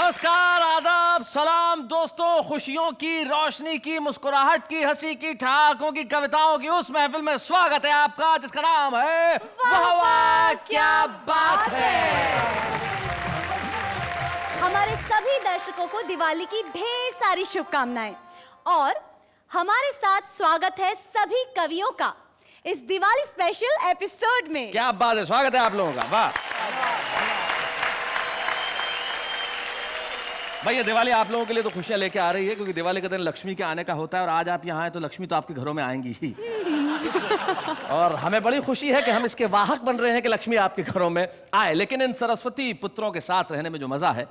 नमस्कार, आदाब, सलाम दोस्तों। खुशियों की, रोशनी की, मुस्कुराहट की, हंसी की, ठहाकों की, कविताओं की उस महफिल में स्वागत है आपका जिसका नाम है वाह वाह क्या बात है। हमारे सभी दर्शकों को दिवाली की ढेर सारी शुभकामनाएं और हमारे साथ स्वागत है सभी कवियों का इस दिवाली स्पेशल एपिसोड में। क्या बात है, स्वागत है आप लोगों का। वाह भाई, ये दिवाली आप लोगों के लिए तो खुशियां लेके आ रही है क्योंकि दिवाली का दिन लक्ष्मी के आने का होता है और आज आप यहाँ आए तो लक्ष्मी तो आपके घरों में आएंगी ही। और हमें बड़ी खुशी है कि हम इसके वाहक बन रहे हैं कि लक्ष्मी आपके घरों में आए। लेकिन इन सरस्वती पुत्रों के साथ रहने में जो मजा है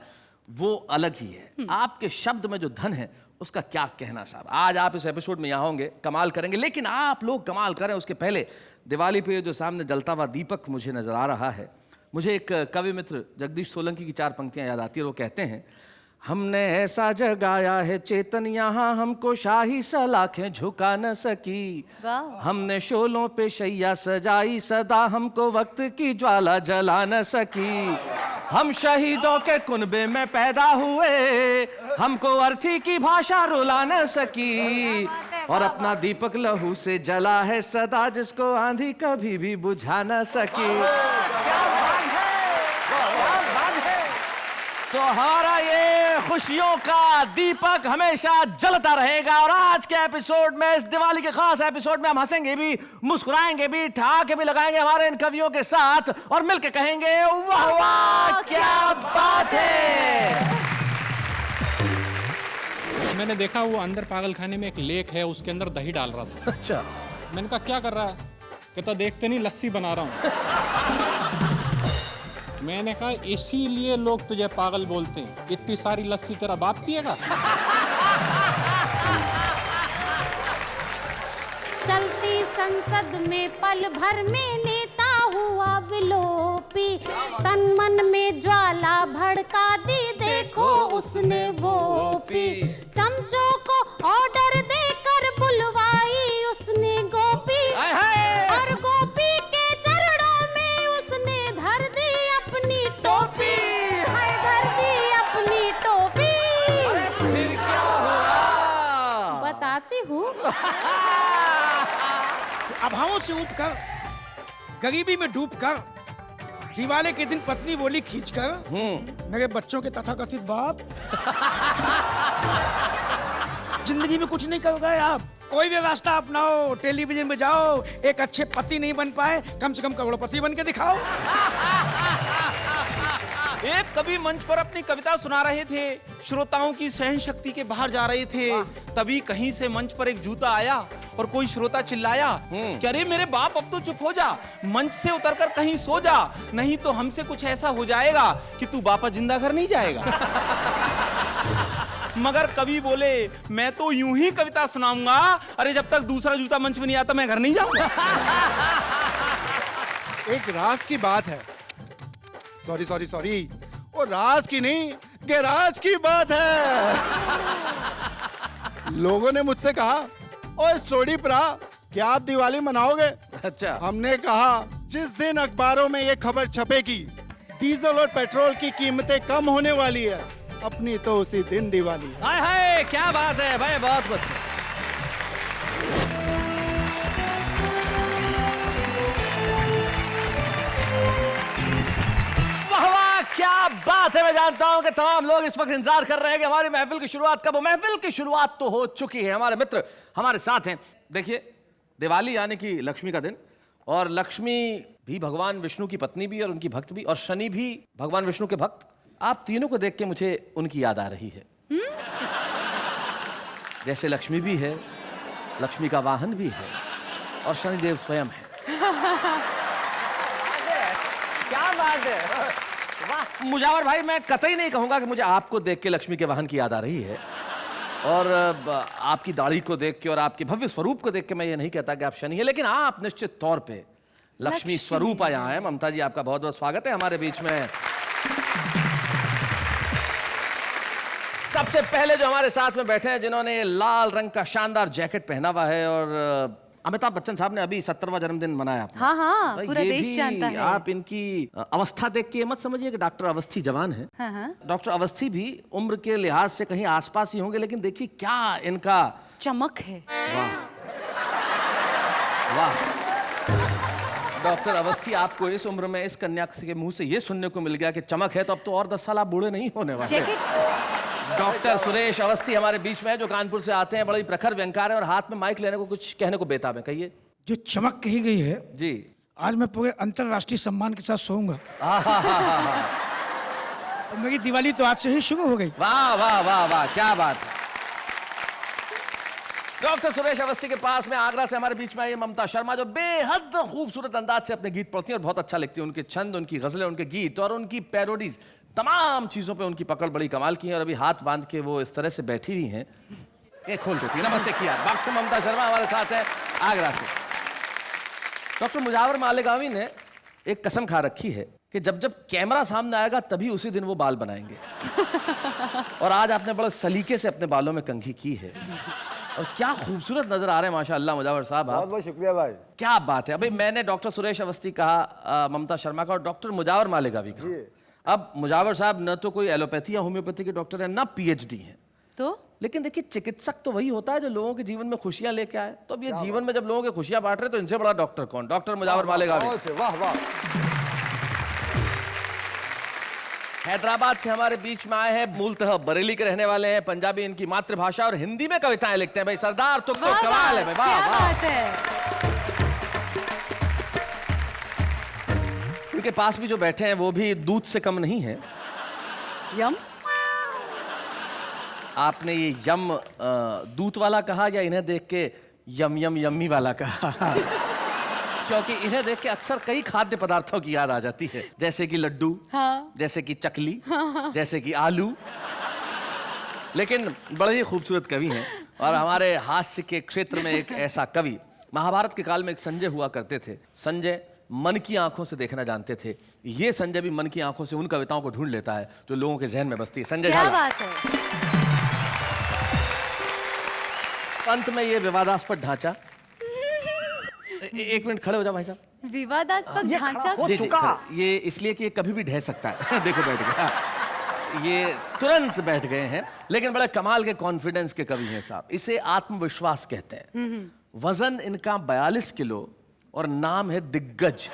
वो अलग ही है। आपके शब्द में जो धन है उसका क्या कहना साहब। आज आप इस एपिसोड में यहाँ होंगे, कमाल करेंगे, लेकिन आप लोग कमाल करें उसके पहले दिवाली पे जो सामने जलता हुआ दीपक मुझे नजर आ रहा है, मुझे एक कवि मित्र जगदीश सोलंकी की 4 पंक्तियां याद आती है। वो कहते हैं, हमने ऐसा जगाया है चेतन यहाँ हमको शाही सलाखें झुका न सकी। हमने शोलों पे शैया सजाई सदा हमको वक्त की ज्वाला जला न सकी। हम शहीदों के कुनबे में पैदा हुए हमको अर्थी की भाषा रुला न सकी। और अपना दीपक लहू से जला है सदा जिसको आंधी कभी भी बुझा न सकी। तो हमारा ये खुशियों का दीपक हमेशा जलता रहेगा और आज के एपिसोड में, इस दिवाली के खास एपिसोड में हम हंसेंगे भी, मुस्कुराएंगे भी, ठहाके भी लगाएंगे हमारे इन कवियों के साथ और मिलके कहेंगे वाह वाह क्या बात है। मैंने देखा वो अंदर पागल खाने में एक लेक है, उसके अंदर दही डाल रहा था। अच्छा, मैंने कहा क्या कर रहा है? कहता देखते नहीं लस्सी बना रहा हूँ। मैंने कहा इसीलिए लोग तुझे पागल बोलते हैं, इतनी सारी लस्सी तेरा बाप पिएगा? चलती संसद में पल भर में नेता हुआ विलोपी, तन मन में ज्वाला भड़का दी देखो उसने वो पी। चमचों को ऑर्डर देकर बुलवाई उसने गोपी, और गोपी के चरणों में उसने धर दी अपनी टोपी, धर दी अपनी टोपी। फिर क्या हुआ बताती हूँ। अभावों से उठकर, गरीबी में डूबकर, दिवाली के दिन पत्नी बोली खींचकर, मेरे बच्चों के तथाकथित बाप, जिंदगी में कुछ नहीं कर गए आप, कोई भी रास्ता अपनाओ, टेलीविजन में जाओ, एक अच्छे पति नहीं बन पाए, कम से कम करोड़पति बन के दिखाओ। एक कवि मंच पर अपनी कविता सुना रहे थे, श्रोताओं की सहन शक्ति के बाहर जा रहे थे, तभी कहीं से मंच पर एक जूता आया और कोई श्रोता चिल्लाया कि अरे मेरे बाप अब तो चुप हो जा, मंच से उतरकर कहीं सो जा, नहीं तो हमसे कुछ ऐसा हो जाएगा कि तू वापस जिंदा घर नहीं जाएगा। मगर कवि बोले, मैं तो यूं ही कविता सुनाऊंगा, अरे जब तक दूसरा जूता मंच में नहीं आता मैं घर नहीं जाऊंगा। एक राज की बात है, सॉरी, वो राज की नहीं गैराज की बात है। लोगों ने मुझसे कहा, ओए सोडी प्रा, क्या आप दिवाली मनाओगे? अच्छा, हमने कहा जिस दिन अखबारों में ये खबर छपेगी डीजल और पेट्रोल की कीमतें कम होने वाली है, अपनी तो उसी दिन दिवाली है। हाय हाय क्या बात है भाई, बहुत कुछ। क्या बात है। मैं जानता हूं कि तमाम लोग इस वक्त इंतजार कर रहे हैं कि हमारी महफिल की शुरुआत कब हो। महफिल की शुरुआत तो हो चुकी है, हमारे मित्र हमारे साथ हैं। देखिए, दिवाली यानी कि लक्ष्मी का दिन, और लक्ष्मी भी भगवान विष्णु की पत्नी भी और उनकी भक्त भी, और शनि भी भगवान विष्णु के भक्त। आप तीनों को देख के मुझे उनकी याद आ रही है। जैसे लक्ष्मी भी है, लक्ष्मी का वाहन भी है, और शनिदेव स्वयं है। क्या बात है, वाह। मुजावर भाई, मैं कतई नहीं कहूंगा कि मुझे आपको देख के लक्ष्मी के वाहन की याद आ रही है, और आपकी दाढ़ी को देख के और आपके भव्य स्वरूप को देख के मैं ये नहीं कहता कि आप शनि है, लेकिन आप निश्चित तौर पे लक्ष्मी स्वरूप आया है। ममता जी, आपका बहुत बहुत स्वागत है हमारे बीच में। सबसे पहले जो हमारे साथ में बैठे हैं, जिन्होंने लाल रंग का शानदार जैकेट पहना हुआ है और अमिताभ बच्चन साहब ने अभी 70वां जन्मदिन मनाया अपना। हाँ हाँ, भाई, पूरा ये देश भी जानता है। आप इनकी अवस्था देख के मत समझिए कि डॉक्टर अवस्थी जवान है। हाँ हाँ, डॉक्टर अवस्थी भी उम्र के लिहाज से कहीं आसपास ही होंगे, लेकिन देखिए क्या इनका चमक है। वाह वाह। डॉक्टर अवस्थी, आपको इस उम्र में इस कन्या के मुंह से ये सुनने को मिल गया कि चमक है, तो अब तो और 10 साल आप बूढ़े नहीं होने वाले। जैकेट डॉक्टर सुरेश अवस्थी हमारे बीच में है, जो कानपुर से आते हैं, बड़े प्रखर व्यंग्यकार हैं और हाथ में माइक लेने को कुछ कहने को बेताब है। कहिए जो चमक कही गई है, जी। आज मैं पूरे अंतरराष्ट्रीय सम्मान के साथ सोऊंगा। और मेरी दिवाली तो आज से ही शुरू हो गई। वाह वाह वाह वाह, क्या बात है। डॉक्टर सुरेश अवस्थी के पास में आगरा से हमारे बीच में आई ममता शर्मा, जो बेहद खूबसूरत अंदाज से अपने गीत पढ़ती हैं और बहुत अच्छा लिखती हैं। उनके छंद, उनकी गजलें, उनके गीत और उनकी पैरोडीज, तमाम चीजों पे उनकी पकड़ बड़ी कमाल की है। और अभी हाथ बांध के वो इस तरह से बैठी हुई हैं, ये खोल देती है। नमस्ते किया। डॉक्टर ममता शर्मा हमारे साथ है आगरा से। डॉक्टर मुजावर मालेगावी ने एक कसम खा रखी है कि जब जब कैमरा सामने आएगा तभी उसी दिन वो बाल बनाएंगे। और आज आपने बड़े सलीके से अपने बालों में कंघी की है और क्या खूबसूरत नजर आ रहे हैं माशाअल्लाह मुजावर साहब। बहुत बहुत शुक्रिया भाई। क्या बात है। अभी मैंने डॉक्टर सुरेश अवस्थी कहा, ममता शर्मा का, और डॉक्टर मुजावर मालेगावी का। अब मुजावर साहब न तो कोई एलोपैथी या होम्योपैथी के डॉक्टर है, ना पीएचडी है, तो लेकिन देखिए चिकित्सक तो वही होता है जो लोगों के जीवन में खुशियां लेके आए। तो अब ये जीवन में जब लोगों की खुशियां बांट रहे, तो इनसे बड़ा डॉक्टर कौन? डॉक्टर मुजावर मालेगावी। वाह वाह। हैदराबाद से हमारे बीच में आए हैं, मूलतः बरेली के रहने वाले हैं, पंजाबी इनकी मातृभाषा और हिंदी में कविताएं लिखते हैं। भाई सरदार तुक तो वाह, कमाल है भाई, क्या वाह वाह। बात है। उनके पास भी जो बैठे हैं वो भी दूध से कम नहीं है। यम आपने ये यम दूध वाला कहा या इन्हें देख के यम यम यम्मी वाला कहा? क्योंकि इन्हें देख के अक्सर कई खाद्य पदार्थों की याद आ जाती है, जैसे कि लड्डू, हाँ। जैसे कि चकली, जैसे कि आलू। लेकिन बड़े ही खूबसूरत कवि हैं। और हमारे हास्य के क्षेत्र में एक ऐसा कवि, महाभारत के काल में एक संजय हुआ करते थे। संजय मन की आंखों से देखना जानते थे। ये संजय भी मन की आंखों से उन कविताओं को ढूंढ लेता है जो लोगों के जहन में बसती है। संजय क्या झाला। बात है। अंत में ये विवादास्पद ढांचा, एक मिनट खड़े हो जाओ भाई साहब। विवादास्पद ढांचा। जी जी, ये इसलिए कि ये कभी भी ढह सकता है। देखो बैठ गया, ये तुरंत बैठ गए हैं। लेकिन बड़े कमाल के कॉन्फिडेंस के कवि हैं साहब। इसे आत्मविश्वास कहते हैं। वजन इनका 42 किलो और नाम है दिग्गज।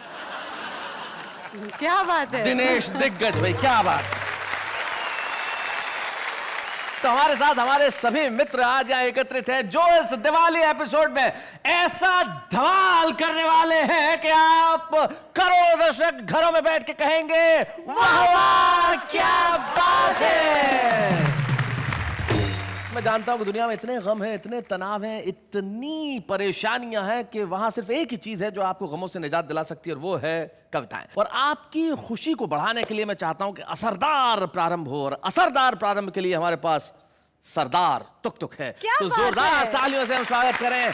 क्या बात है। दिनेश दिग्गज भाई, क्या बात है। तो हमारे साथ हमारे सभी मित्र आज यहाँ एकत्रित हैं, जो इस दिवाली एपिसोड में ऐसा धमाल करने वाले हैं कि आप करोड़ों दर्शक घरों में बैठ के कहेंगे, वाह वाह क्या बात है। मैं जानता हूं कि दुनिया में इतने गम हैं, इतने तनाव हैं, इतनी परेशानियां हैं कि वहां सिर्फ एक ही चीज है जो आपको गमों से निजात दिला सकती है, और वो है कविताएं। और आपकी खुशी को बढ़ाने के लिए मैं चाहता हूं कि असरदार प्रारंभ हो, और असरदार प्रारंभ के लिए हमारे पास सरदार तुक तुक है। क्या तो बात जोरदार है? तालियों से हम स्वागत करें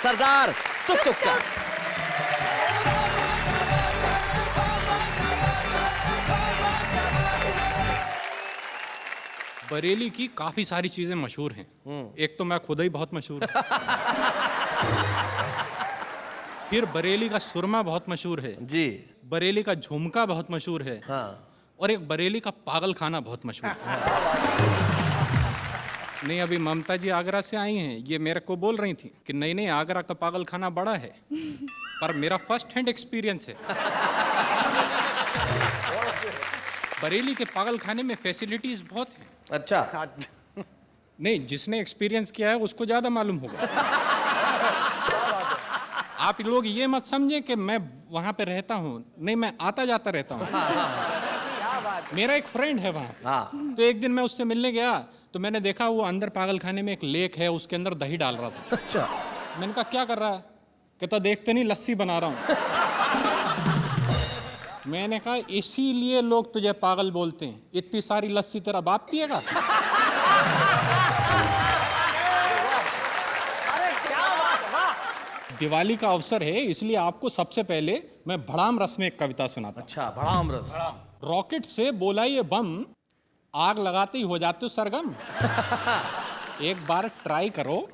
सरदार तुक तुक का। बरेली की काफी सारी चीजें मशहूर हैं। एक तो मैं खुद ही बहुत मशहूर हूं। फिर बरेली का सुरमा बहुत मशहूर है जी। बरेली का झुमका बहुत मशहूर है। हाँ। और एक बरेली का पागल खाना बहुत मशहूर है। नहीं, अभी ममता जी आगरा से आई हैं, ये मेरे को बोल रही थी कि नहीं नहीं आगरा का पागल खाना बड़ा है, पर मेरा फर्स्ट हैंड एक्सपीरियंस है। बरेली के पागल खाने में फैसिलिटीज बहुत हैं। अच्छा। नहीं, जिसने एक्सपीरियंस किया है उसको ज्यादा मालूम होगा। आप लोग ये मत समझें कि मैं वहां पे रहता हूँ, नहीं, मैं आता जाता रहता हूँ। मेरा एक फ्रेंड है वहाँ। हाँ। तो एक दिन मैं उससे मिलने गया तो मैंने देखा वो अंदर पागल खाने में एक लेक है, उसके अंदर दही डाल रहा था। अच्छा। मैंने कहा क्या कर रहा है? कहता देखते नहीं लस्सी बना रहा हूँ। मैंने कहा इसीलिए लोग तुझे पागल बोलते हैं, इतनी सारी लस्सी तेरा बाप पिएगा? दिवाली का अवसर है, इसलिए आपको सबसे पहले मैं भड़ाम रस में एक कविता सुनाता हूं। अच्छा, भड़ाम रस। रॉकेट से बोला ये बम, आग लगाते ही हो जाते हो सरगम। एक बार ट्राई करो,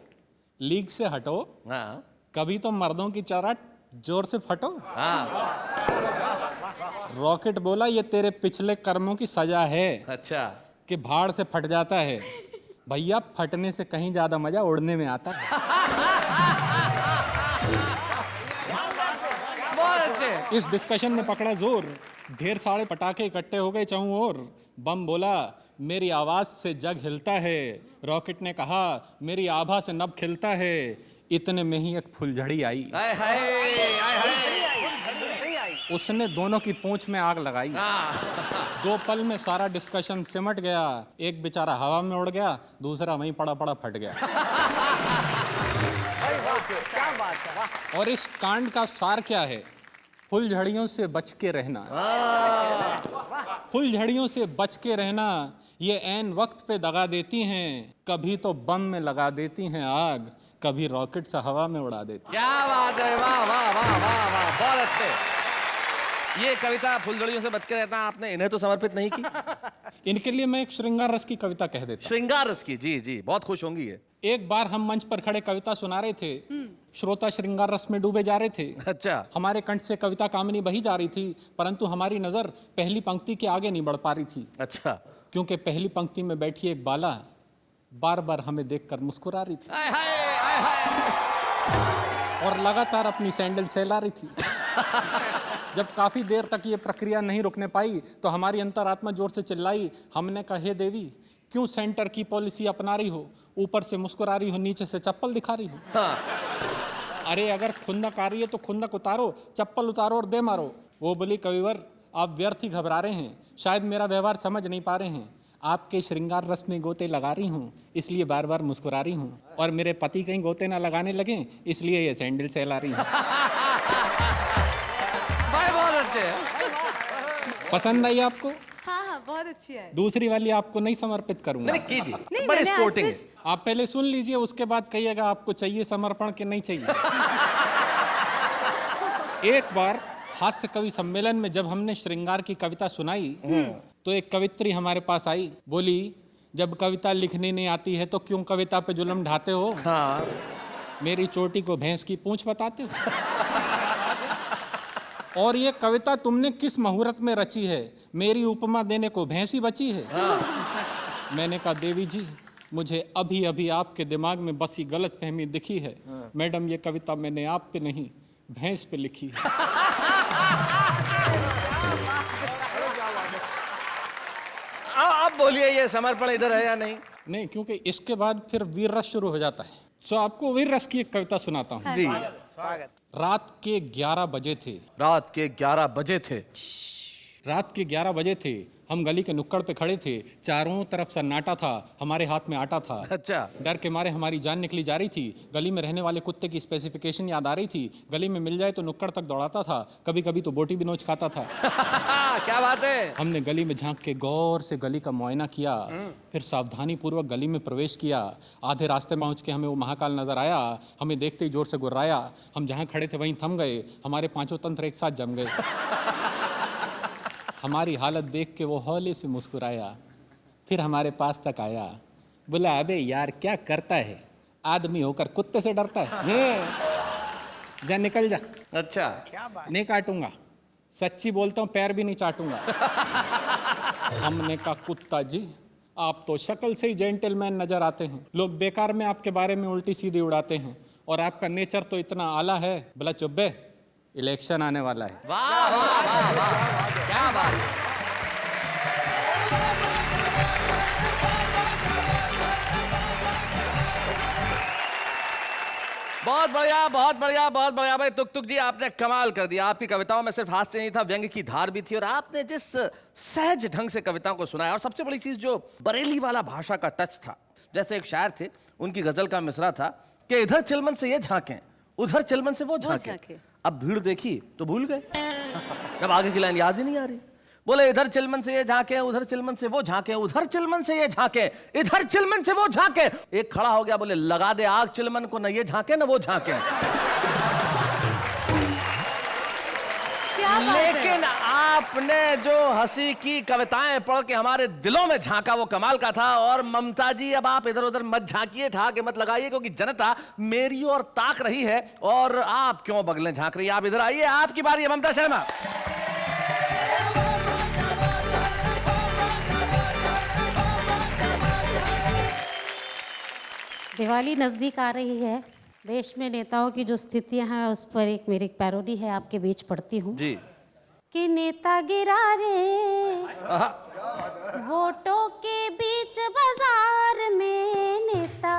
लीक से हटो, हाँ। कभी तो मर्दों की चौराट जोर से फटो। रॉकेट बोला ये तेरे पिछले कर्मों की सजा है अच्छा कि भाड़ से फट जाता है। भैया फटने से कहीं ज्यादा मजा उड़ने में आता है। बहुत अच्छे। इस डिस्कशन में पकड़ा जोर, ढेर सारे पटाखे इकट्ठे हो गए चारों ओर। बम बोला मेरी आवाज से जग हिलता है। रॉकेट ने कहा मेरी आभा से नभ खिलता है। इतने में ही एक फुलझड़ी आई, हाय हाय हाय हाय। उसने दोनों की पूंछ में आग लगाई। 2 पल में सारा डिस्कशन सिमट गया। एक बेचारा हवा में उड़ गया, दूसरा वहीं पड़ा पड़ा फट गया। और इस कांड का सार क्या है? फुलझड़ियों से बच के रहना। फुलझड़ियों से बच के रहना, ये ऐन वक्त पे दगा देती हैं। कभी तो बम में लगा देती हैं आग, कभी रॉकेट से हवा में उड़ा देती। क्या बात है, वाह वाह वाह वाह वाह, बहुत अच्छे। ये कविता फुलझड़ियों से बच के रहना आपने इन्हें तो समर्पित नहीं की? इनके लिए मैं एक श्रृंगार रस की कविता कह देता। श्रृंगार रस की, जी जी, बहुत खुश होंगी ये। एक बार हम मंच पर खड़े कविता सुना रहे थे। श्रोता श्रृंगार रस में डूबे जा रहे थे। अच्छा। हमारे कंठ से कविता कामनी बही जा रही थी, परंतु हमारी नजर पहली पंक्ति के आगे नहीं बढ़ पा रही थी। अच्छा। क्योंकि पहली पंक्ति में बैठी एक बाला बार बार हमें देखकर मुस्कुरा रही थी हाय हाय हाय हाय। और लगातार अपनी सैंडल सहला रही थी। जब काफी देर तक ये प्रक्रिया नहीं रुकने पाई तो हमारी अंतरात्मा जोर से चिल्लाई। हमने कहा हे देवी, क्यों सेंटर की पॉलिसी अपना रही हो? ऊपर से मुस्कुरा रही हो, नीचे से चप्पल दिखा रही हो। हाँ। अरे अगर खुंदक आ रही है तो खुंदक उतारो, चप्पल उतारो और दे मारो। वो बोली कविवर आप व्यर्थ ही घबरा रहे हैं, शायद मेरा व्यवहार समझ नहीं पा रहे हैं। आपके श्रृंगार रस में गोते लगा रही हूँ, इसलिए बार बार मुस्कुरा रही हूँ। और मेरे पति कहीं गोते ना लगाने लगे, इसलिए ये सैंडल सहला रही हूँ। भाई बहुत अच्छे। पसंद आई आपको? हाँ हाँ, बहुत अच्छी है। दूसरी वाली आपको नहीं समर्पित करूंगा। नहीं कीजिए, नहीं, बड़े मैंने स्पोर्टिंग ऐसे- है। आप पहले सुन लीजिए, उसके बाद कहिएगा आपको चाहिए समर्पण कि नहीं चाहिए। एक बार हास्य कवि सम्मेलन में जब हमने श्रृंगार की कविता सुनाई तो एक कवित्री हमारे पास आई। बोली जब कविता लिखनी नहीं आती है तो क्यों कविता पे जुल्म ढाते हो? हाँ। मेरी चोटी को भैंस की पूंछ बताते हो? और ये कविता तुमने किस मुहूर्त में रची है? मेरी उपमा देने को भैंस ही बची है। मैंने कहा देवी जी, मुझे अभी अभी आपके दिमाग में बसी गलतफहमी दिखी है। मैडम ये कविता मैंने आप पे नहीं भैंस पे लिखी है। आप बोलिए ये समर्पण इधर है या नहीं? नहीं, क्योंकि इसके बाद फिर वीर रस शुरू हो जाता है। सो आपको वीर रस की एक कविता सुनाता हूँ। जी। रात के 11 बजे थे। रात के 11 बजे थे। रात के 11 बजे थे। हम गली के नुक्कड़ पे खड़े थे। चारों तरफ सन्नाटा था, हमारे हाथ में आटा था। अच्छा। डर के मारे हमारी जान निकली जा रही थी। गली में रहने वाले कुत्ते की स्पेसिफिकेशन याद आ रही थी। गली में मिल जाए तो नुक्कड़ तक दौड़ाता था, कभी कभी तो बोटी भी नोच खाता था। क्या बात है। हमने गली में झांक के गौर से गली का मुआयना किया, फिर सावधानी पूर्वक गली में प्रवेश किया। आधे रास्ते पहुंच के हमें वो महाकाल नजर आया। हमें देखते ही जोर से गुर्राया। हम जहाँ खड़े थे वहीं थम गए। हमारे पांचों तंत्र एक साथ जम गए। हमारी हालत देख के वो हौले से मुस्कुराया, फिर हमारे पास तक आया। बोला अबे यार क्या करता है, आदमी होकर कुत्ते से डरता है? जा निकल जा। अच्छा। नहीं काटूंगा, सच्ची बोलता हूँ, पैर भी नहीं चाटूंगा। हमने कहा कुत्ता जी आप तो शक्ल से ही जेंटलमैन नजर आते हैं, लोग बेकार में आपके बारे में उल्टी सीधी उड़ाते हैं, और आपका नेचर तो इतना आला है। बोला चुप बे, इलेक्शन आने वाला है। वाह वाह वाह वाह, क्या बात। बहुत बढ़िया बहुत बढ़िया बहुत बढ़िया भाई तुक तुक जी, आपने कमाल कर दिया। आपकी कविताओं में सिर्फ हास्य नहीं था, व्यंग्य की धार भी थी, और आपने जिस सहज ढंग से कविताओं को सुनाया, और सबसे बड़ी चीज जो बरेली वाला भाषा का टच था। जैसे एक शायर थे, उनकी गजल का मिसरा था कि इधर चिलमन से ये झांकें, उधर चिलमन से वो झांकें। अब भीड़ देखी तो भूल गए, अब आगे की लाइन याद ही नहीं आ रही। बोले इधर चिलमन से ये झांके, उधर चिलमन से वो झांके, उधर चिलमन से ये झांके, इधर चिलमन से वो झांके। एक खड़ा हो गया, बोले लगा दे आग चिलमन को, न ये झांके न वो झांके। क्या क्या बात है। लेकिन आपने जो हंसी की कविताएं पढ़ के हमारे दिलों में झांका वो कमाल का था। और ममता जी अब आप इधर उधर मत झांकिए, ठहाके मत लगाइए, क्योंकि जनता मेरी ओर ताक रही है। और आप क्यों बगलें झांक रही है? आप इधर आइए, आपकी बारी है ममता शर्मा। दिवाली नज़दीक आ रही है। देश में नेताओं की जो स्थितियां हैं उस पर एक मेरी पैरोडी है, आपके बीच पढ़ती हूँ जी। कि नेता गिरा रे आहा, वोटों के बीच बाजार में, नेता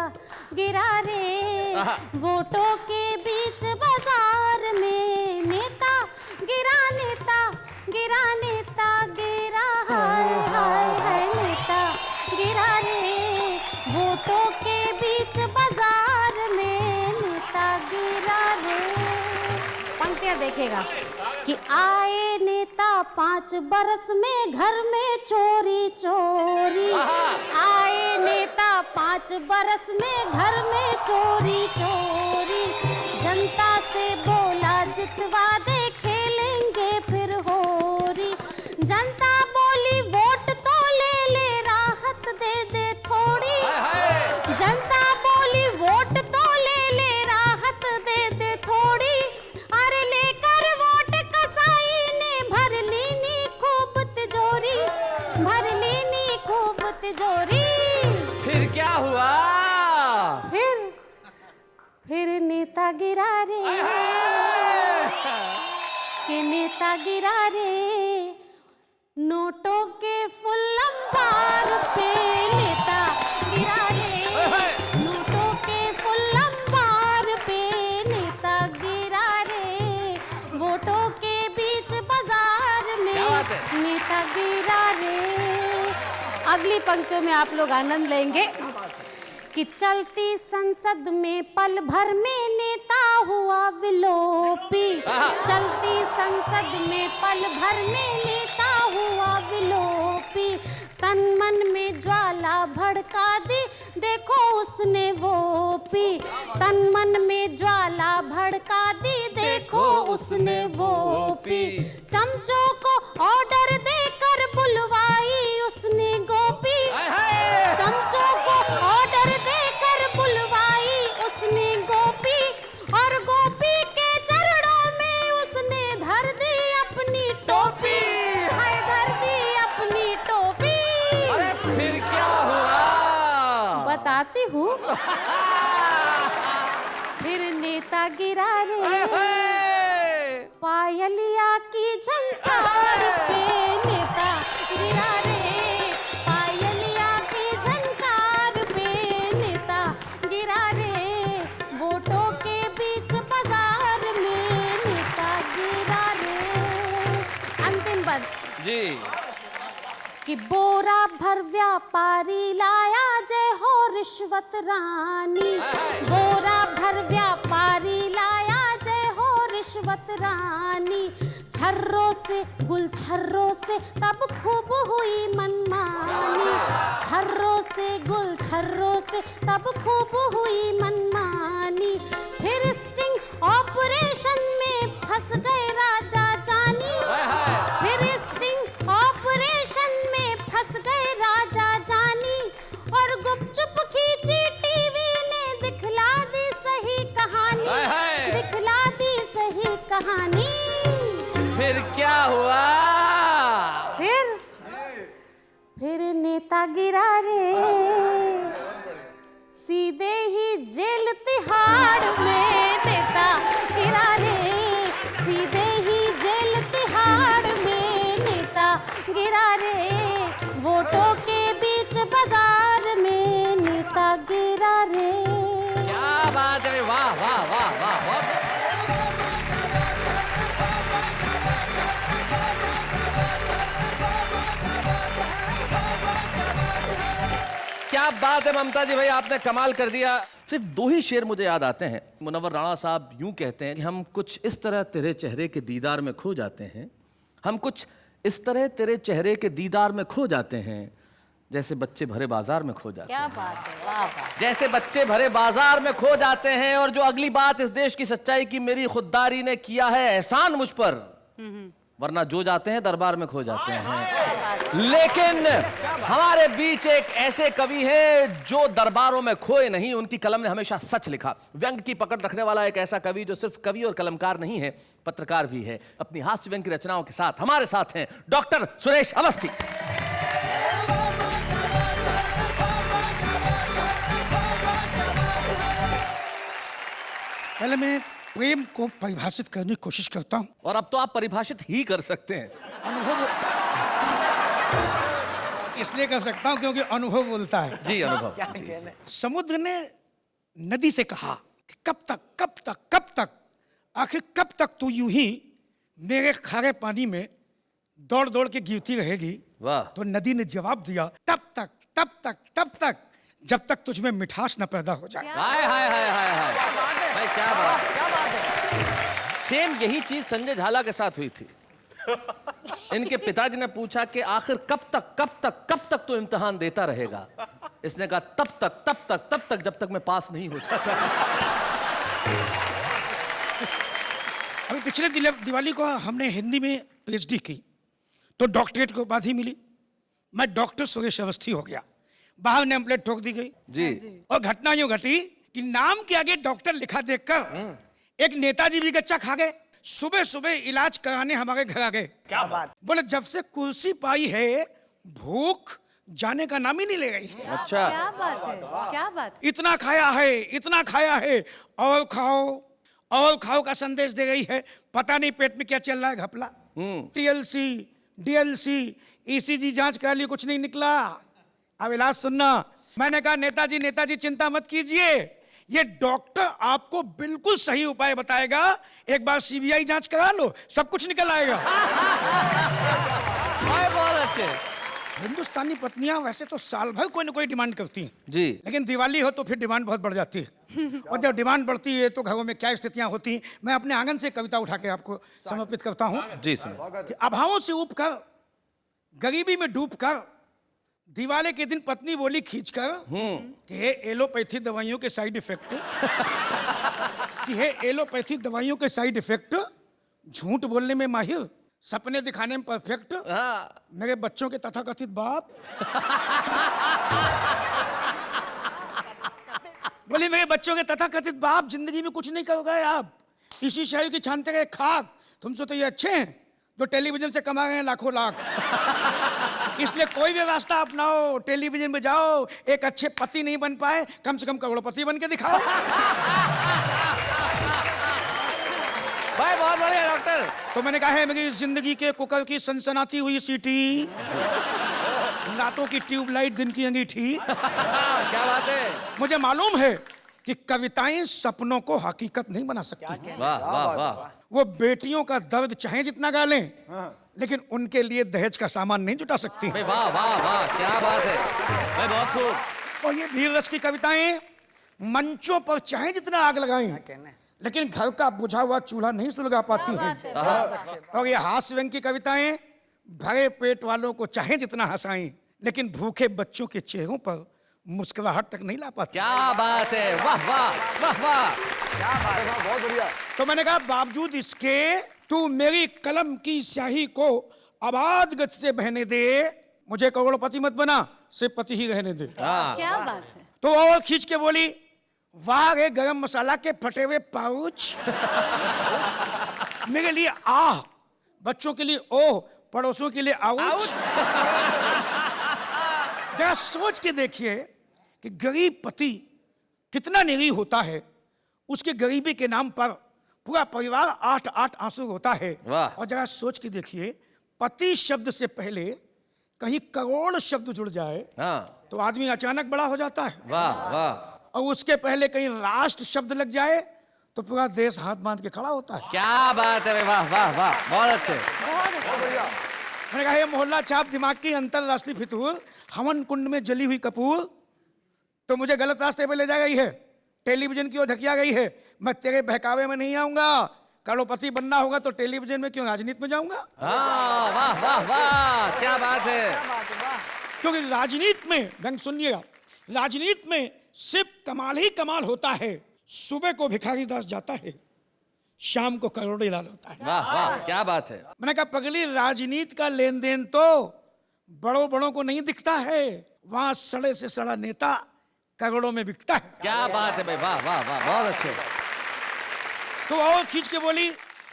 गिरा रे आहा। वोटों के बीच बाजार में, नेता गिरा, नेता गिरा, नेता गिरा, हाय हाय हाय, नेता गिरा रे वोटों के बीच बाजार में, नेता गिरा रे। पंक्तियां देखेगा कि आए नेता 5 बरस में घर में चोरी चोरी, आए नेता 5 बरस में घर में चोरी चोरी, जनता से बोला जितवा दे खेलेंगे फिर होरी, जनता बोली वोट तो ले ले राहत दे दे थोड़ी, जनता बोली वोट तो ले ले राहत दे दे थोड़ी, अरे लेकर वोट कसाई ने भर लीनी खूब तिजोरी, भर लीनी खूब तिजोरी। फिर क्या हुआ? फिर नेता गिरा रे, कि नेता गिरा रे नोटों के फुल अंबार पे, नेता गिरा रे नोटों के फुल अंबार पे, नेता गिरा रे वोटों के बीच बाजार में, क्या बात है? नेता गिरा रे। अगली पंक्तियों में आप लोग आनंद लेंगे कि चलती संसद में पल भर में नेता हुआ विलोपी, चलती संसद में पल भर में नेता हुआ विलोपी, तन मन में ज्वाला भड़का दी देखो उसने वो पी, तन मन में ज्वाला भड़का दी देखो उसने वो पी, चमचों को ऑर्डर देकर बुलवाई उसने गोपी, चमचों को ऑर्डर देकर बुलवाई उसने गोपी, और गोपी के चरणों में उसने धर दी अपनी टोपी, हाय धर दी अपनी टोपी। अरे फिर क्या हुआ? बताती हूँ। फिर नेता गिरा रे पायलिया की झंकार पे, नेता गिरा रे पायलिया की झंकार पे, नेता गिरा रे वोटों के बीच बाजार में, नेता गिरा रे। अंतिम पद जी। कि बोरा भर व्यापारी लाया जय हो रिश्वत रानी, बोरा भर व्यापारी लाया जय हो रिश्वत रानी, छर्रों से गुल छर्रों से तब खूब हुई मनमानी, छर्रों से गुल छर्रों से तब खूब हुई मनमानी, फिर स्टिंग ऑपरेशन में फंस गए राजा जानी, फिर स्टिंग ऑपरेशन में फंस गए राजा जानी, और गुपचुप खींची टीवी ने दिखला दी सही कहानी, दिखला दी सही कहानी। फिर क्या हुआ? फिर नेता गिरा रे सीधे ही जेल तिहाड़ में, नेता गिरा रे सीधे ही जेल तिहाड़ में, नेता गिरा रे वोटों के बीच बाजार में, नेता गिरा रे। क्या बात है, वाह वाह वाह वाह वाह। क्या बात है ममता जी भाई, आपने कमाल कर दिया। सिर्फ 2 ही शेर मुझे याद आते हैं। मुनव्वर राणा साहब यूं कहते हैं कि हम कुछ इस तरह तेरे चेहरे के दीदार में खो जाते हैं, हम कुछ इस तरह तेरे चेहरे के दीदार में खो जाते हैं, जैसे बच्चे भरे बाजार में खो जाते हैं। क्या बात है, वाह वाह। जैसे बच्चे भरे बाजार में खो जाते हैं। और जो अगली बात, इस देश की सच्चाई की मेरी खुददारी ने किया है एहसान मुझ पर, वरना जो जाते हैं दरबार में खो जाते हैं। लेकिन हमारे बीच एक ऐसे कवि हैं जो दरबारों में खोए नहीं, उनकी कलम ने हमेशा सच लिखा। व्यंग की पकड़ रखने वाला एक ऐसा कवि जो सिर्फ कवि और कलमकार नहीं है, पत्रकार भी है। अपनी हास्य व्यंग की रचनाओं के साथ हमारे साथ हैं डॉक्टर सुरेश अवस्थी। पहले मैं प्रेम को परिभाषित करने की कोशिश करता हूँ। और अब तो आप परिभाषित ही कर सकते हैं। अनुभव इसलिए कर सकता हूँ क्योंकि अनुभव बोलता है। जी, अनुभव। समुद्र ने नदी से कहा कि कब तक कब तक कब तक, आखिर कब तक तू यूं ही मेरे खारे पानी में दौड़ दौड़ के गिरती रहेगी। वाह। तो नदी ने जवाब दिया, तब तक तब तक तब तक जब तक तुझ में मिठास न पैदा हो जाए। हाय हाय हाय हाय हाय भाई, क्या बात है। सेम यही चीज संजय झाला के साथ हुई थी। इनके पिताजी ने पूछा कि आखिर कब तक तो इम्तिहान देता रहेगा। इसने कहा तब तक जब तक मैं पास नहीं हो जाता। अभी पिछले दिवाली को हमने हिंदी में पीएचडी की तो डॉक्टरेट की उपाधि मिली। मैं डॉक्टर सुरेश अवस्थी हो गया। बाहर नेम प्लेट ठोक दी गई जी। और घटना यूं घटी कि नाम के आगे डॉक्टर लिखा देखकर एक नेताजी भी गच्चा खा गए। सुबह सुबह इलाज कराने हमारे घर आ गए। क्या बात। बोले जब से कुर्सी पाई है भूख जाने का नाम ही नहीं ले रही। अच्छा, क्या बात है, क्या बात। इतना खाया है और खाओ का संदेश दे रही है। पता नहीं पेट में क्या चल रहा है घपला। टीएलसी डीएलसी ईसीजी जांच करा ली, कुछ नहीं निकला। अब इलाज सुनना। मैंने कहा नेताजी चिंता मत कीजिए, ये डॉक्टर आपको बिल्कुल सही उपाय बताएगा। एक बार सीबीआई जांच करा लो, सब कुछ निकल आएगा। बहुत अच्छे। हिंदुस्तानी पत्नियां वैसे तो साल भर कोई ना कोई डिमांड करती हैं जी। लेकिन दिवाली हो तो फिर डिमांड बहुत बढ़ जाती है। और जब डिमांड बढ़ती है तो घरों में क्या स्थितियां होती हैं। मैं अपने आंगन से कविता उठा के आपको समर्पित करता हूं। जी सुनिए। कि अभावों से ऊब कर, गरीबी में डूब कर, दिवाली के दिन पत्नी बोली खींच कर कि हे एलोपैथी दवाइयों के साइड इफेक्ट, कि हे एलोपैथी दवाइयों के साइड इफेक्ट, झूठ बोलने में माहिर, सपने दिखाने में परफेक्ट, मेरे बच्चों के तथाकथित बाप। बोले मेरे बच्चों के तथाकथित बाप जिंदगी में कुछ नहीं कर गए आप, इसी शहर की छानते गए खाक। तुमसे तो ये अच्छे हैं जो टेलीविजन से कमा रहे हैं लाखों लाख। इसलिए कोई भी रास्ता अपनाओ, टेलीविजन में जाओ, एक अच्छे पति नहीं बन पाए कम से कम करोड़पति बन के दिखाओ। भाई बहुत बढ़िया डॉक्टर। तो मैंने कहा है मेरी जिंदगी के कुकर की सनसनाती हुई सीटी, रातों की ट्यूबलाइट दिन की अंगीठी। क्या बात है। मुझे मालूम है कि कविताएं सपनों को हकीकत नहीं बना सकती। वाह वाह वाह। वो बेटियों का दर्द चाहे जितना गा लें लेकिन उनके लिए दहेज का सामान नहीं जुटा सकती। भाई वाह वाह वाह, क्या बात है भाई, बहुत खूब। और ये वीर रस की कविताएं मंचों पर चाहे जितना आग लगाएं लेकिन घर का बुझा हुआ चूल्हा नहीं सुलगा पाती हैं। और ये हास्य व्यंग की कविताएं भरे पेट वालों को चाहे जितना हंसाएं लेकिन भूखे बच्चों के चेहरों पर मुस्कुराहट तक नहीं ला पाती। क्या बात है, वाह वाह वाह वाह, क्या बात है, बहुत बढ़िया। तो मैंने कहा बावजूद इसके तू मेरी कलम की स्याही को आबाद गति से बहने दे, मुझे करोड़पति मत बना, सिर्फ पति ही रहने दे। क्या बात है। तो और खींच के बोली, वाह रे गरम मसाला के फटे हुए पाउच, मेरे लिए आह, बच्चों के लिए ओह, पड़ोसियों के लिए आउच। जरा सोच के देखिए कि गरीब पति कितना निरीह होता है, उसके गरीबी के नाम पर पूरा परिवार 8-8 आंसू होता है। और जरा सोच के देखिए पति शब्द से पहले कहीं करोड़ शब्द जुड़ जाए तो आदमी अचानक बड़ा हो जाता है। वाह वाह। और उसके पहले कहीं राष्ट्र शब्द लग जाए तो पूरा देश हाथ बांध के खड़ा होता है। क्या बात है, वाह वाह वाह, बहुत अच्छे। मैंने कहा ये मोहल्ला छाप दिमाग की अंतरराष्ट्रीय फितूर, हवन कुंड में जली हुई कपूर तो मुझे गलत रास्ते पे ले जा गई है, टेलीविजन की ओर धकिया गई है। मैं तेरे बहकावे में नहीं आऊंगा, करोड़पति बनना होगा तो टेलीविजन में क्यों, राजनीति में जाऊंगा। वाह वाह वाह, क्या बात है। क्योंकि राजनीति में, बैंक सुनिएगा, राजनीति में सिर्फ कमाल ही कमाल होता है। सुबह को भिखारी दास जाता है, शाम को करोड़ों लाल होता है। वाह वाह, क्या बात है। मैंने कहा पगली, राजनीति का लेन देन तो बड़ों बड़ों को नहीं दिखता है, वहां सड़े से सड़ा नेता करोड़ों में बिकता है। क्या बात है भाई, वाह वाह वाह, बहुत अच्छे। तो और खींच के बोली,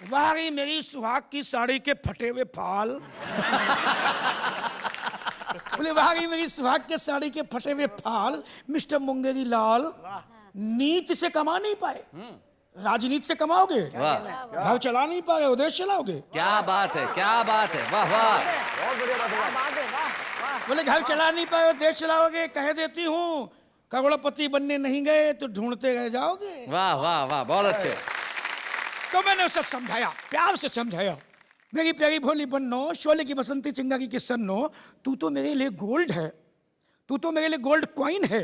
वाह गई मेरी सुहाग की साड़ी के फटे हुए फाल। बोले वाह गई मेरी सुहाग के साड़ी के फटे हुए फाल, मिस्टर मुंगेरी लाल नीति से कमा नहीं पाए, राजनीति से कमाओगे, घर चला नहीं पाए, उदेश चलाओगे। क्या बात है, क्या बात है, वाह वाह। बोले घर चला नहीं पाए, देश चलाओगे, कह देती हूँ करोड़पति बनने नहीं गए तो ढूंढते रह जाओगे। वाह वाह वाह, बहुत अच्छे। तो मैंने उसे समझाया, प्यार से समझाया, मेरी प्यारी भोली बन्नो, शोले की बसंती चिंगारी की सन्नो, तू तो मेरे लिए गोल्ड है, तू तो मेरे लिए गोल्ड कॉइन है,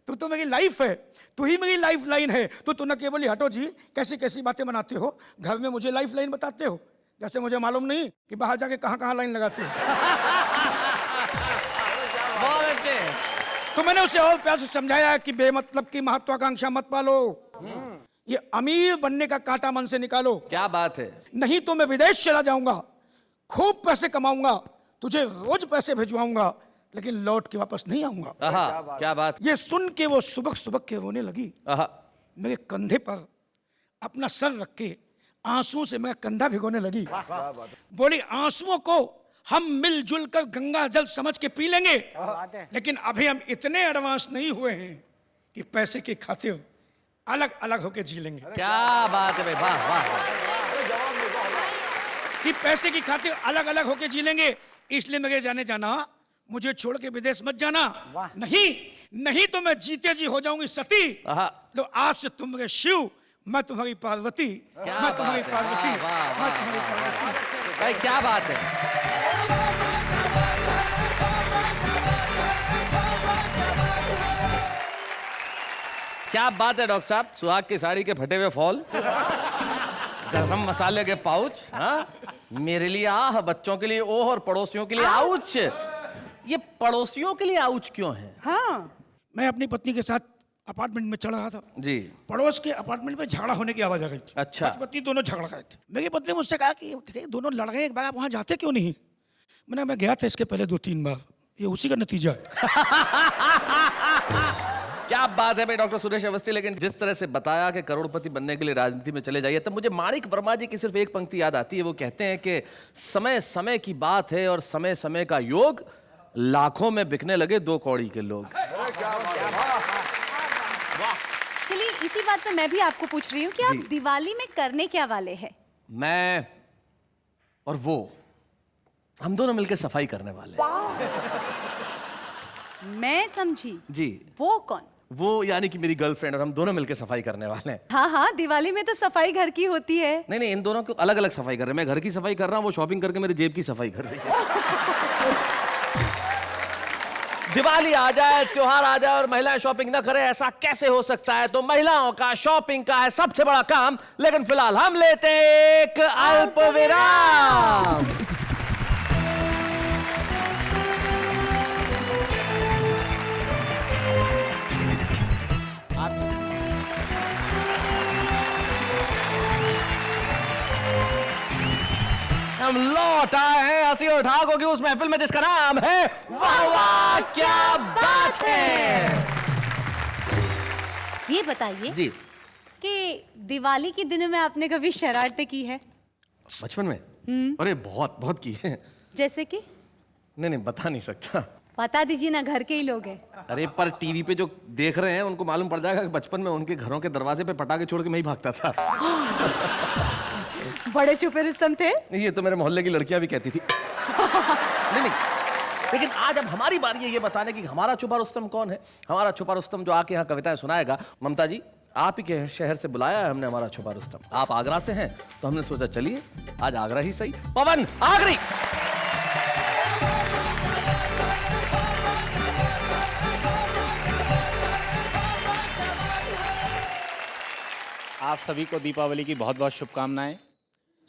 तू तो मेरी लाइफ है, तू ही मेरी लाइफ लाइन है। तो न केवल हटो जी, कैसी कैसी बातें बनाते हो, घर में मुझे लाइफ लाइन बताते हो, जैसे मुझे मालूम नहीं कि बाहर जाके कहाँ कहाँ लाइन लगाते हो। बहुत अच्छे। तो मैंने उसे और प्यार से समझाया कि बेमतलब की महत्वाकांक्षा मत पालो, ये अमीर बनने का कांटा मन से निकालो। क्या बात है। नहीं तो मैं विदेश चला जाऊंगा, खूब पैसे कमाऊंगा, तुझे रोज पैसे भिजवाऊंगा, लेकिन लौट के वापस नहीं आऊंगा। आहा, क्या बात। ये सुन के वो सुबह सुबह के रोने लगी, आहा, मेरे कंधे पर अपना सर रख के आंसुओं से मेरा कंधा भिगोने लगी। बोली आंसुओं को हम मिलजुल कर गंगा जल समझ के पी लेंगे, लेकिन अभी हम इतने एडवांस नहीं हुए हैं कि पैसे की खातिर अलग अलग होके जी लेंगे। क्या बात है भाई, वाह वाह। कि पैसे की खातिर अलग अलग होके जी लेंगे, इसलिए मेरे जाने जाना, मुझे छोड़ के विदेश मत जाना। नहीं नहीं तो मैं जीते जी हो जाऊंगी सती। लो आज से तुम मेरे शिव, मैं तुम्हारी पार्वती, मैं तुम्हारी पार्वती, मैं तुम्हारी पार्वती। भाई क्या बात है। क्या बात है डॉक्टर साहब, सुहाग की साड़ी के फटे हुए फॉल, गरम मसाले के पाउच, हाँ? मेरे लिए आह, बच्चों के लिए ओह और पड़ोसियों के लिए आउच। ये पड़ोसियों के लिए आउच क्यों है? हाँ, मैं अपनी पत्नी के साथ अपार्टमेंट में चढ़ रहा था जी, पड़ोस के अपार्टमेंट में झगड़ा होने की आवाज आ गई थी। अच्छा। पत्नी दोनों झगड़ गए थे। मेरी पत्नी मुझसे कहा कि दोनों लड़ गए, एक बार आप वहां जाते क्यों नहीं? मैं गया था इसके पहले 2-3 बार, ये उसी का नतीजा है। क्या बात है भाई डॉक्टर सुरेश अवस्थी। लेकिन जिस तरह से बताया कि करोड़पति बनने के लिए राजनीति में चले जाइए, तब मुझे माणिक वर्मा जी की सिर्फ एक पंक्ति याद आती है। वो कहते हैं कि समय समय की बात है और समय समय का योग, लाखों में बिकने लगे 2 कौड़ी के लोग। चलिए इसी बात पे मैं भी आपको पूछ रही हूँ कि आप दिवाली में करने क्या वाले हैं? मैं और वो, हम दोनों मिलकर सफाई करने वाले हैं। मैं समझी जी। वो कौन? वो यानी कि मेरी गर्लफ्रेंड, और हम दोनों मिलकर सफाई करने वाले हैं। हाँ हाँ, दिवाली में तो सफाई घर की होती है। नहीं नहीं, इन दोनों को अलग अलग सफाई कर रहे हैं। मैं घर की सफाई कर रहा हूँ, वो शॉपिंग करके मेरी जेब की सफाई कर रही है। दिवाली आ जाए, त्योहार आ जाए और महिलाएं शॉपिंग ना करें, ऐसा कैसे हो सकता है? तो महिलाओं का शॉपिंग का है सबसे बड़ा काम। लेकिन फिलहाल हम लेते हैं एक अल्प विराम। हम लौट आए हैं हंसी और ठाकों की उस महफिल में जिसका नाम है वाह वाह क्या बात है। ये बताइए जी, कि दिवाली के दिनों में आपने कभी शरारतें की है? बचपन में? अरे बहुत बहुत की है। जैसे कि? नहीं नहीं, बता नहीं सकता। बता दीजिए ना, घर के ही लोग हैं। अरे पर टीवी पे जो देख रहे हैं उनको मालूम पड़ जाएगा कि बचपन में उनके घरों के दरवाजे पे पटाखे छोड़ के मैं ही भागता था। बड़े छुपे रुस्तम थे। ये तो मेरे मोहल्ले की लड़कियां भी कहती थी। नहीं नहीं, लेकिन आज अब हमारी बारी है ये बताने की हमारा छुपा रुस्तम कौन है। हमारा छुपा रुस्तम जो आके यहाँ कविताएं सुनाएगा। ममता जी, आप ही के शहर से बुलाया है हमने हमारा छुपा रुस्तम। आप आगरा से हैं तो हमने सोचा चलिए आज आगरा ही सही। पवन आगरी। आप सभी को दीपावली की बहुत बहुत शुभकामनाएं।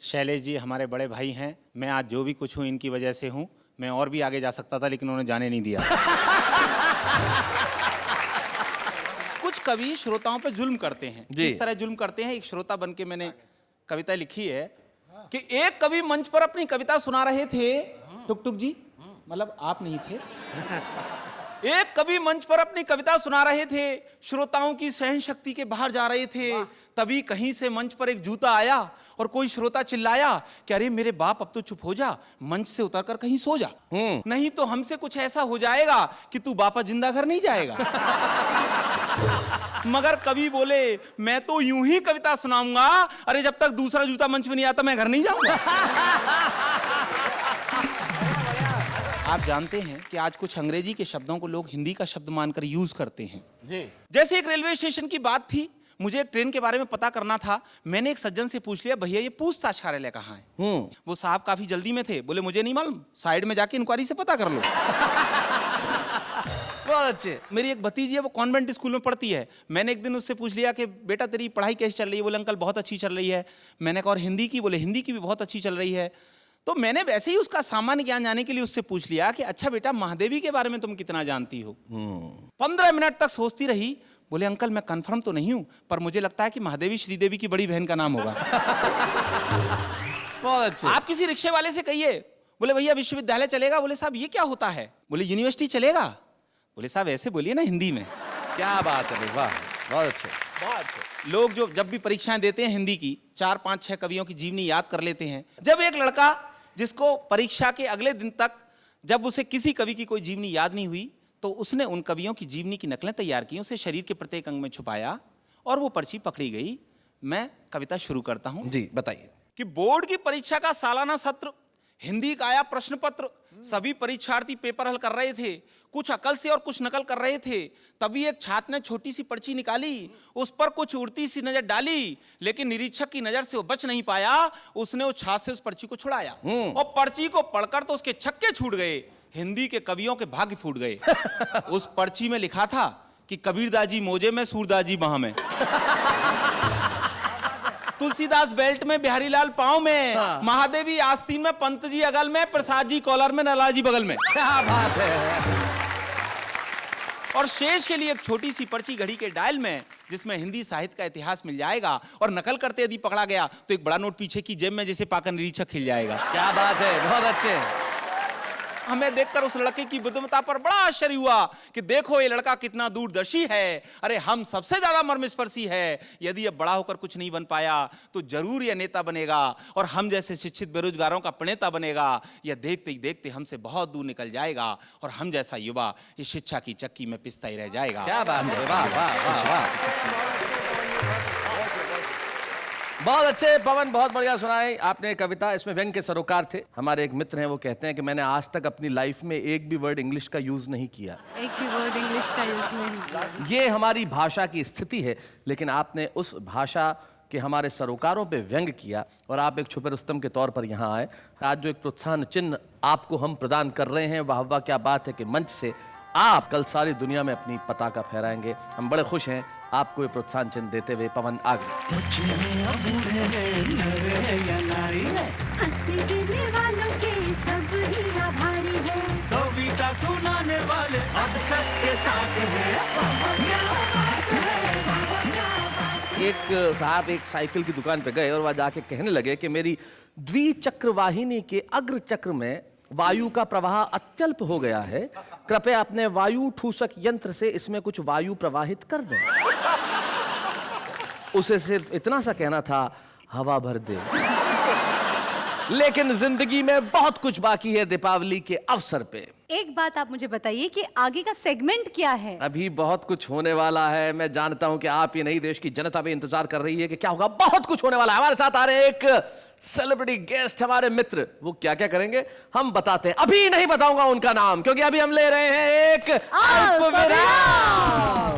शैलेश जी हमारे बड़े भाई हैं। मैं आज जो भी कुछ हूँ इनकी वजह से हूँ। मैं और भी आगे जा सकता था लेकिन उन्होंने जाने नहीं दिया। कुछ कवि श्रोताओं पे जुल्म करते हैं। जी। इस तरह जुल्म करते हैं, एक श्रोता बन के मैंने कविता लिखी है कि एक कवि मंच पर अपनी कविता सुना रहे थे। टुक टुक जी, मतलब आप नहीं थे। एक कवि मंच पर अपनी कविता सुना रहे थे, श्रोताओं की सहन शक्ति के बाहर जा रहे थे। तभी कहीं से मंच पर एक जूता आया और कोई श्रोता चिल्लाया कि अरे मेरे बाप अब तो चुप हो जा, मंच से उतरकर कहीं सो जा, नहीं तो हमसे कुछ ऐसा हो जाएगा कि तू वापस जिंदा घर नहीं जाएगा। मगर कवि बोले मैं तो यूं ही कविता सुनाऊंगा, अरे जब तक दूसरा जूता मंच में नहीं आता मैं घर नहीं जाऊंगा। आप जानते हैं कि आज कुछ अंग्रेजी के शब्दों को लोग हिंदी का शब्द मानकर यूज करते हैं जी। जैसे एक रेलवे स्टेशन की बात थी, मुझे एक ट्रेन के बारे में पता करना था। मैंने एक सज्जन से पूछ लिया, भैया ये पूछताछ कार्यालय कहाँ है? वो साहब काफी जल्दी में थे, बोले मुझे नहीं मालूम, साइड में जाके इंक्वायरी से पता कर लो। बहुत अच्छे। मेरी एक भतीजी है, वो कॉन्वेंट स्कूल में पढ़ती है। मैंने एक दिन उससे पूछ लिया कि बेटा तेरी पढ़ाई कैसी चल रही है? बोले अंकल बहुत अच्छी चल रही है। मैंने कहा और हिंदी की? बोले हिंदी की भी बहुत अच्छी चल रही है। तो मैंने वैसे ही उसका सामान्य ज्ञान जानने के लिए उससे पूछ लिया कि अच्छा बेटा महादेवी के बारे में तुम कितना जानती हो? 15 मिनट तक सोचती रही। बोले अंकल मैं कंफर्म तो नहीं हूं, पर मुझे लगता है कि महादेवी श्रीदेवी की बड़ी बहन का नाम होगा। बहुत अच्छे। आप किसी रिक्शे वाले से कहिए, बोले भैया विश्वविद्यालय चलेगा? बोले साहब ये क्या होता है? बोले यूनिवर्सिटी चलेगा? बोले साहब ऐसे बोलिए ना हिंदी में। क्या बात है, वाह बहुत अच्छे, बहुत अच्छे। लोग जो जब भी परीक्षाएं देते हैं हिंदी की, 4, 5, 6 कवियों की जीवनी याद कर लेते हैं। जब एक लड़का जिसको परीक्षा के अगले दिन तक जब उसे किसी कवि की कोई जीवनी याद नहीं हुई, तो उसने उन कवियों की जीवनी की नकलें तैयार की, उसे शरीर के प्रत्येक अंग में छुपाया और वो पर्ची पकड़ी गई। मैं कविता शुरू करता हूं जी, बताइए। कि बोर्ड की परीक्षा का सालाना सत्र, हिंदी का आया प्रश्न पत्र, सभी परीक्षार्थी पेपर हल कर रहे थे, कुछ अकल से और कुछ नकल कर रहे थे। तभी एक छात्र ने छोटी सी पर्ची निकाली, उस पर कुछ उड़ती सी नजर डाली, लेकिन निरीक्षक की नजर से वो बच नहीं पाया। उसने उस छात्र से उस पर्ची को छुड़ाया और पर्ची को पढ़कर तो उसके छक्के छूट गए, हिंदी के कवियों के भाग्य फूट गए। उस पर्ची में लिखा था कि कबीरदास जी मोजे में, सूरदास जी बाह में, तुलसीदास बेल्ट में, बिहारी लाल पाँव में, महादेवी आस्तीन में, पंत जी अगल में, प्रसाद जी कॉलर में, नलाल जी बगल में। क्या बात है। और शेष के लिए एक छोटी सी पर्ची घड़ी के डायल में, जिसमें हिंदी साहित्य का इतिहास मिल जाएगा। और नकल करते यदि पकड़ा गया तो एक बड़ा नोट पीछे की जेब में जिसे पाकर निरीक्षक खिल जाएगा। क्या बात है, बहुत अच्छे। हमें देखकर उस लड़के की बुद्धिमत्ता पर बड़ा आश्चर्य हुआ कि देखो ये लड़का कितना दूरदर्शी है। अरे हम सबसे ज्यादा मर्मस्पर्शी है। यदि ये बड़ा होकर कुछ नहीं बन पाया तो जरूर ये नेता बनेगा और हम जैसे शिक्षित बेरोजगारों का प्रणेता बनेगा। यह देखते ही देखते हमसे बहुत दूर निकल जाएगा और हम जैसा युवा इस शिक्षा की चक्की में पिसता ही रह जाएगा। क्या बात है, वाह वाह वाह वाह। बहुत अच्छे पवन, बहुत बढ़िया सुनाई आपने कविता। इसमें व्यंग के सरोकार थे। हमारे एक मित्र हैं, वो कहते हैं कि मैंने आज तक अपनी लाइफ में एक भी वर्ड इंग्लिश का यूज नहीं किया। एक भी वर्ड इंग्लिश का यूज नहीं। ये हमारी भाषा की स्थिति है, लेकिन आपने उस भाषा के हमारे सरोकारों पे व्यंग किया और आप एक छुपे रुस्तम के तौर पर यहाँ आए। आज जो एक प्रोत्साहन चिन्ह आपको हम प्रदान कर रहे हैं, वाह वाह क्या बात है कि मंच से आप कल सारी दुनिया में अपनी पताका फहराएंगे। हम बड़े खुश हैं आपको ये प्रोत्साहन चिन्ह देते हुए। पवन आगे। कविता सुनाने वाले अब सबके साथ हैं। एक साहब एक साइकिल की दुकान पे गए और वह जाके कहने लगे कि मेरी द्विचक्र वाहिनी के अग्र चक्र में वायु का प्रवाह अत्यल्प हो गया है, कृपया अपने वायु ठूसक यंत्र से इसमें कुछ वायु प्रवाहित कर दें। उसे सिर्फ इतना सा कहना था, हवा भर दे। लेकिन जिंदगी में बहुत कुछ बाकी है दीपावली के अवसर पे। एक बात आप मुझे बताइए कि आगे का सेगमेंट क्या है? अभी बहुत कुछ होने वाला है। मैं जानता हूं कि आप ये नहीं, देश की जनता भी इंतजार कर रही है कि क्या होगा। बहुत कुछ होने वाला है। हमारे साथ आ रहे हैं एक सेलिब्रिटी गेस्ट, हमारे मित्र। वो क्या क्या करेंगे हम बताते हैं। अभी नहीं बताऊंगा उनका नाम, क्योंकि अभी हम ले रहे हैं एक अल्प विराम।